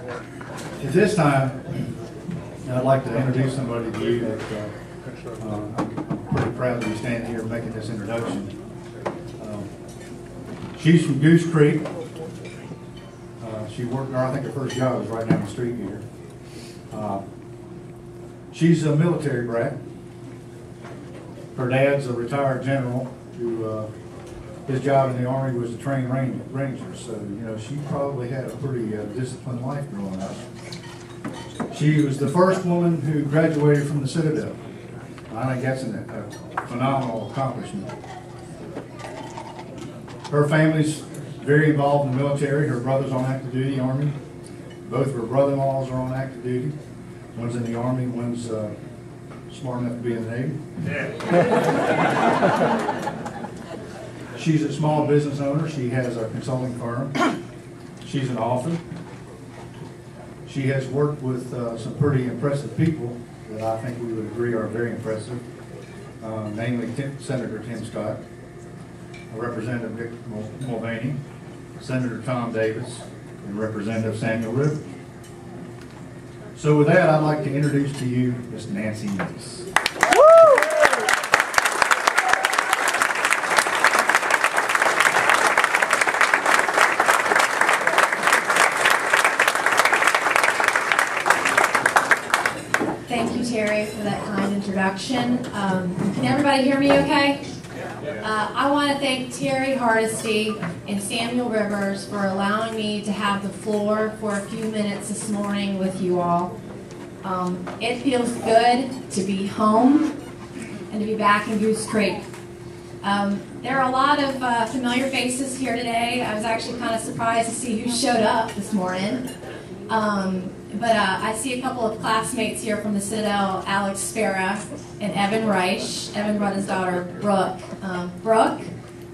At this time, I'd like to introduce somebody to you that I'm pretty proud to be standing here making this introduction. She's from Goose Creek. She worked, or I think her first job was right down the street here. She's a military brat. Her dad's a retired general who his job in the Army was to train rangers. So, you know, she probably had a pretty disciplined life growing up. She was the first woman who graduated from the Citadel. I think that's a phenomenal accomplishment. Her family's very involved in the military. Her brother's on active duty Army. Both of her brother-in-laws are on active duty. One's in the Army, one's smart enough to be in the Navy. Yeah. She's a small business owner. She has a consulting firm. She's an author. She has worked with some pretty impressive people that I think we would agree are very impressive, namely Senator Tim Scott, Representative Dick Mulvaney, Senator Tom Davis, and Representative Samuel Rivers. So with that, I'd like to introduce to you Miss Nancy Mace. Thank you, Terry, for that kind introduction. Can everybody hear me okay? I want to thank Terry Hardesty and Samuel Rivers for allowing me to have the floor for a few minutes this morning with you all. It feels good to be home and to be back in Goose Creek. There are a lot of familiar faces here today. I was actually kind of surprised to see who showed up this morning. But I see a couple of classmates here from the Citadel, Alex Sparrow and Evan Reich. Evan brought his daughter, Brooke. Brooke,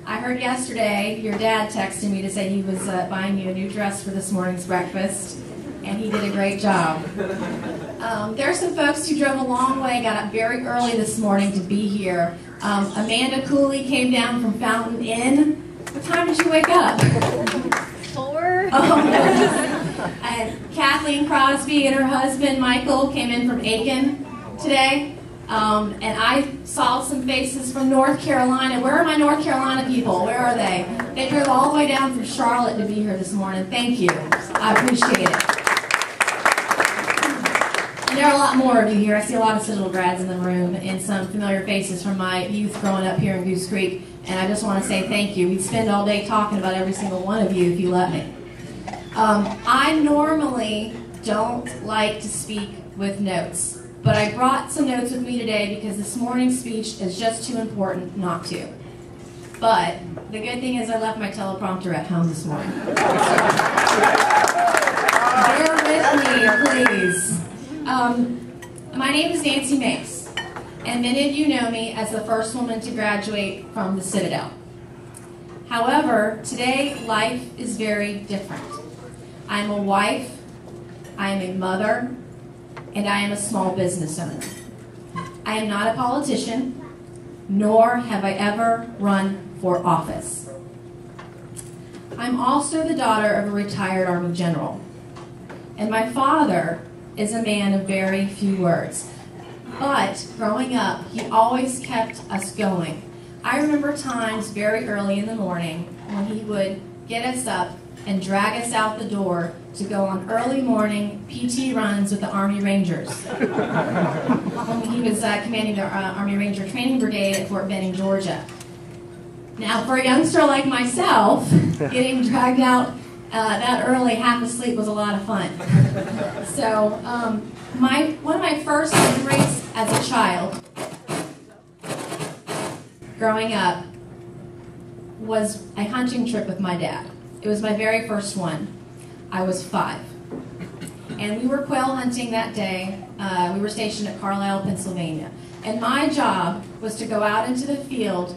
I heard yesterday your dad texted me to say he was buying you a new dress for this morning's breakfast, and he did a great job. There are some folks who drove a long way, got up very early this morning to be here. Amanda Cooley came down from Fountain Inn. What time did you wake up? 4. And Kathleen Crosby and her husband Michael came in from Aiken today. And I saw some faces from North Carolina. Where are my North Carolina people? Where are they? They drove all the way down from Charlotte to be here this morning. Thank you. I appreciate it. And there are a lot more of you here. I see a lot of Citadel grads in the room and some familiar faces from my youth growing up here in Goose Creek. And I just want to say thank you. We'd spend all day talking about every single one of you if you let me. I normally don't like to speak with notes, but I brought some notes with me today because this morning's speech is just too important not to. But the good thing is I left my teleprompter at home this morning. Bear with me, please. My name is Nancy Mace, and many of you know me as the first woman to graduate from the Citadel. However, today life is very different. I am a wife, I am a mother, and I am a small business owner. I am not a politician, nor have I ever run for office. I'm also the daughter of a retired Army general, and my father is a man of very few words. But growing up, he always kept us going. I remember times very early in the morning when he would get us up and drag us out the door to go on early morning PT runs with the Army Rangers. He was commanding the Army Ranger Training Brigade at Fort Benning, Georgia. Now, for a youngster like myself, getting dragged out that early, half asleep, was a lot of fun. So, one of my first memories as a child, growing up, was a hunting trip with my dad. It was my very first one. I was 5. And we were quail hunting that day. We were stationed at Carlisle, Pennsylvania. And my job was to go out into the field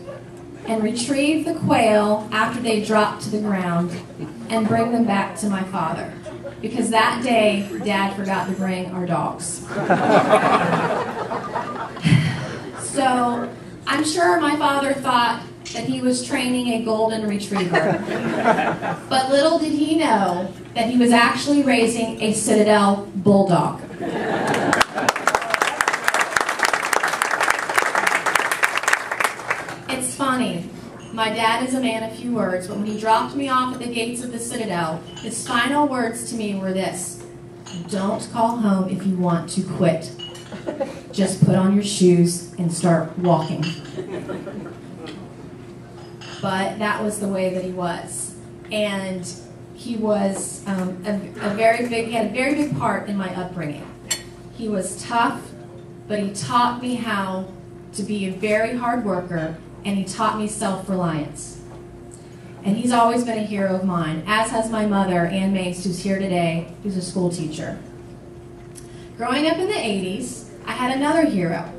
and retrieve the quail after they dropped to the ground and bring them back to my father. Because that day, Dad forgot to bring our dogs. So I'm sure my father thought that he was training a golden retriever. But little did he know that he was actually raising a Citadel bulldog. It's funny. My dad is a man of few words, but when he dropped me off at the gates of the Citadel, his final words to me were this: "Don't call home if you want to quit. Just put on your shoes and start walking." But that was the way that he was. And he was he had a very big part in my upbringing. He was tough, but he taught me how to be a very hard worker, and he taught me self-reliance. And he's always been a hero of mine, as has my mother, Mace, who's here today, who's a school teacher. Growing up in the 80s, I had another hero,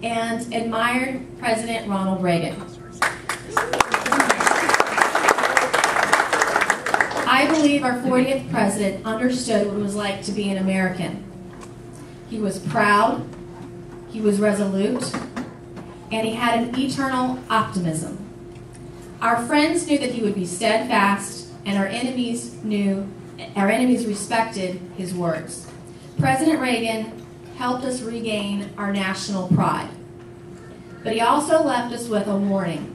and admired President Ronald Reagan. I believe our 40th president understood what it was like to be an American. He was proud, he was resolute, and he had an eternal optimism. Our friends knew that he would be steadfast, and our enemies respected his words. President Reagan helped us regain our national pride. But he also left us with a warning.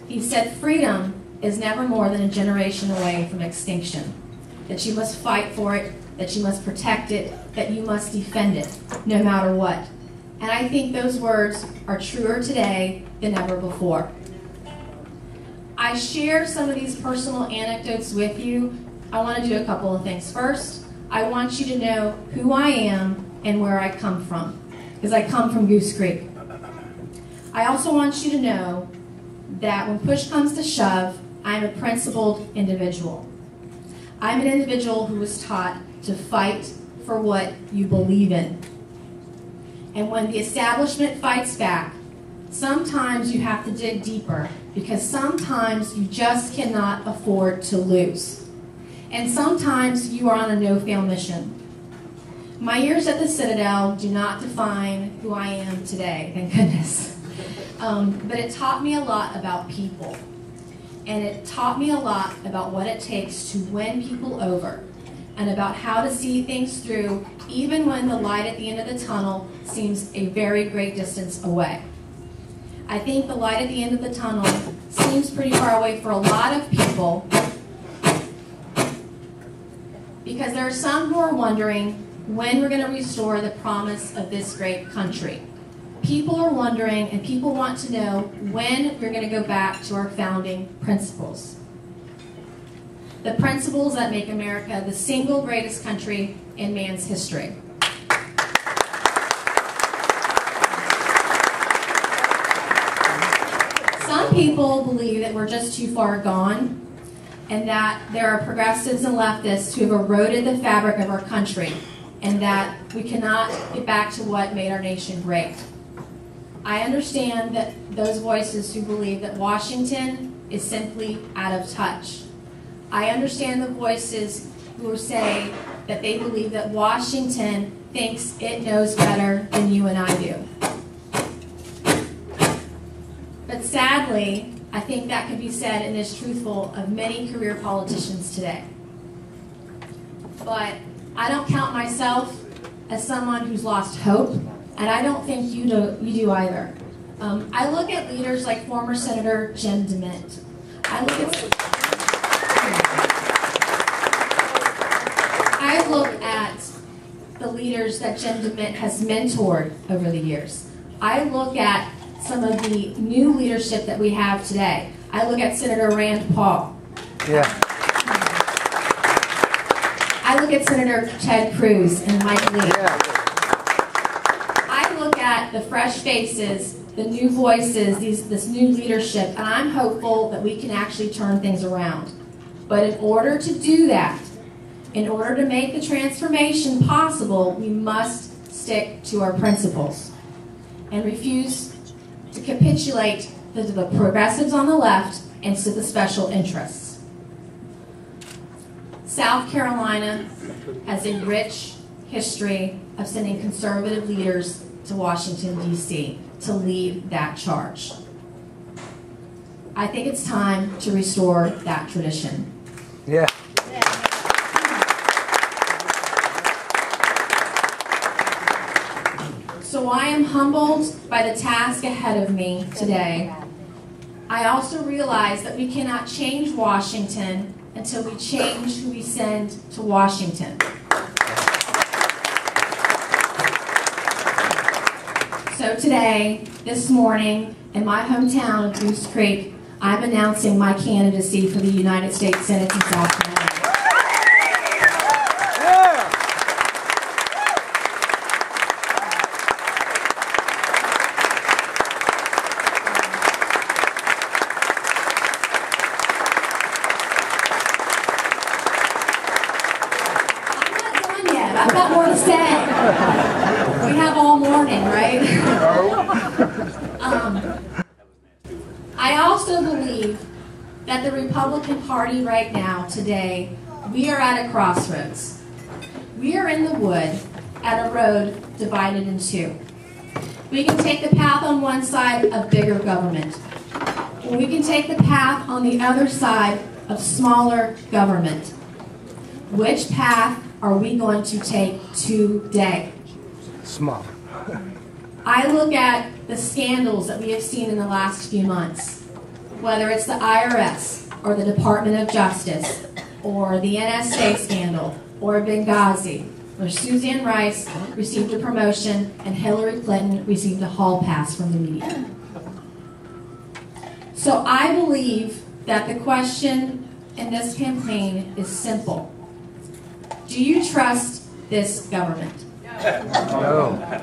He said freedom is never more than a generation away from extinction, that you must fight for it, that you must protect it, that you must defend it, no matter what. And I think those words are truer today than ever before. I share some of these personal anecdotes with you. I want to do a couple of things. First, I want you to know who I am and where I come from, because I come from Goose Creek. I also want you to know that when push comes to shove, I'm a principled individual. I'm an individual who was taught to fight for what you believe in. And when the establishment fights back, sometimes you have to dig deeper, because sometimes you just cannot afford to lose. And sometimes you are on a no-fail mission. My years at the Citadel do not define who I am today, thank goodness. But it taught me a lot about people. And it taught me a lot about what it takes to win people over, and about how to see things through even when the light at the end of the tunnel seems a very great distance away. I think the light at the end of the tunnel seems pretty far away for a lot of people, because there are some who are wondering when we're going to restore the promise of this great country. People are wondering, and people want to know when we're going to go back to our founding principles. The principles that make America the single greatest country in man's history. Some people believe that we're just too far gone, and that there are progressives and leftists who have eroded the fabric of our country, and that we cannot get back to what made our nation great. I understand that those voices who believe that Washington is simply out of touch. I understand the voices who say that they believe that Washington thinks it knows better than you and I do. But sadly, I think that can be said and is truthful of many career politicians today. But I don't count myself as someone who's lost hope, and I don't think you do either. I look at leaders like former Senator Jim DeMint. I look at the leaders that Jim DeMint has mentored over the years. I look at some of the new leadership that we have today. I look at Senator Rand Paul. Yeah. I look at Senator Ted Cruz and Mike Lee. Yeah. I look at the fresh faces, the new voices, this new leadership, and I'm hopeful that we can actually turn things around. But in order to do that, in order to make the transformation possible, we must stick to our principles and refuse to capitulate to the progressives on the left and to the special interests. South Carolina has a rich history of sending conservative leaders to Washington, D.C. to lead that charge. I think it's time to restore that tradition. Yeah. So I am humbled by the task ahead of me today. I also realize that we cannot change Washington until we change who we send to Washington. So today, this morning, in my hometown of Goose Creek, I'm announcing my candidacy for the United States Senate in South Carolina. I've got more to say. We have all morning, right? I also believe that the Republican Party right now, today, we are at a crossroads. We are in the wood at a road divided in two. We can take the path on one side of bigger government, or we can take the path on the other side of smaller government. Which path are we going to take today? Small. I look at the scandals that we have seen in the last few months, whether it's the IRS or the Department of Justice or the NSA scandal or Benghazi, where Suzanne Rice received a promotion and Hillary Clinton received a hall pass from the media. So I believe that the question in this campaign is simple. Do you trust this government? No.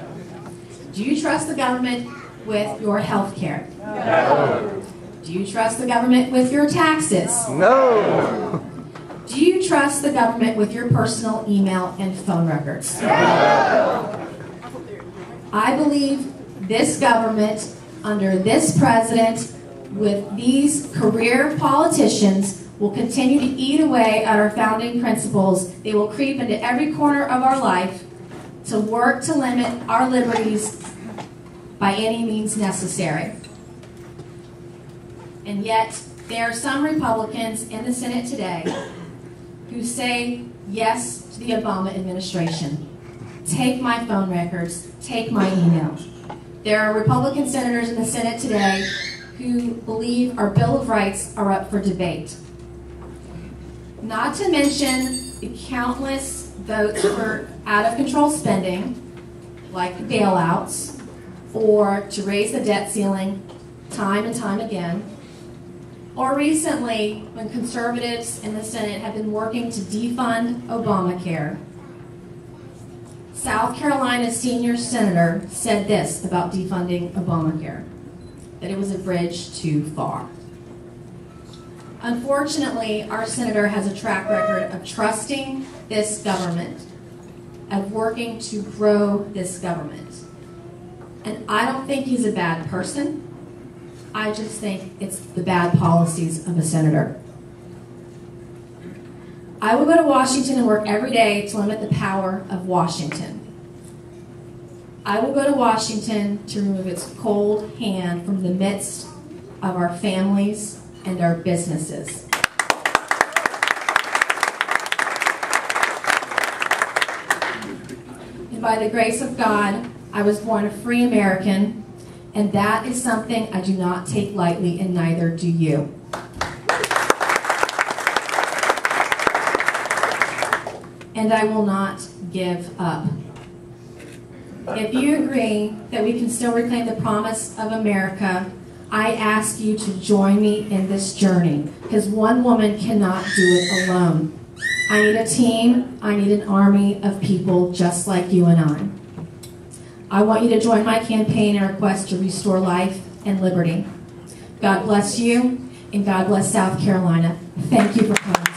Do you trust the government with your health care? No. Do you trust the government with your taxes? No. Do you trust the government with your personal email and phone records? No. I believe this government, under this president, with these career politicians, will continue to eat away at our founding principles. They will creep into every corner of our life to work to limit our liberties by any means necessary. And yet, there are some Republicans in the Senate today who say yes to the Obama administration. Take my phone records, take my email. There are Republican senators in the Senate today who believe our Bill of Rights are up for debate. Not to mention the countless votes for out-of-control spending, like the bailouts, or to raise the debt ceiling time and time again, or recently when conservatives in the Senate have been working to defund Obamacare. South Carolina's senior senator said this about defunding Obamacare, that it was a bridge too far. Unfortunately, our senator has a track record of trusting this government, of working to grow this government. And I don't think he's a bad person. I just think it's the bad policies of a senator. I will go to Washington and work every day to limit the power of Washington. I will go to Washington to remove its cold hand from the midst of our families and our businesses. And by the grace of God, I was born a free American, and that is something I do not take lightly, and neither do you. And I will not give up. If you agree that we can still reclaim the promise of America, I ask you to join me in this journey, because one woman cannot do it alone. I need a team, I need an army of people just like you and I. I want you to join my campaign and request to restore life and liberty. God bless you, and God bless South Carolina. Thank you for coming.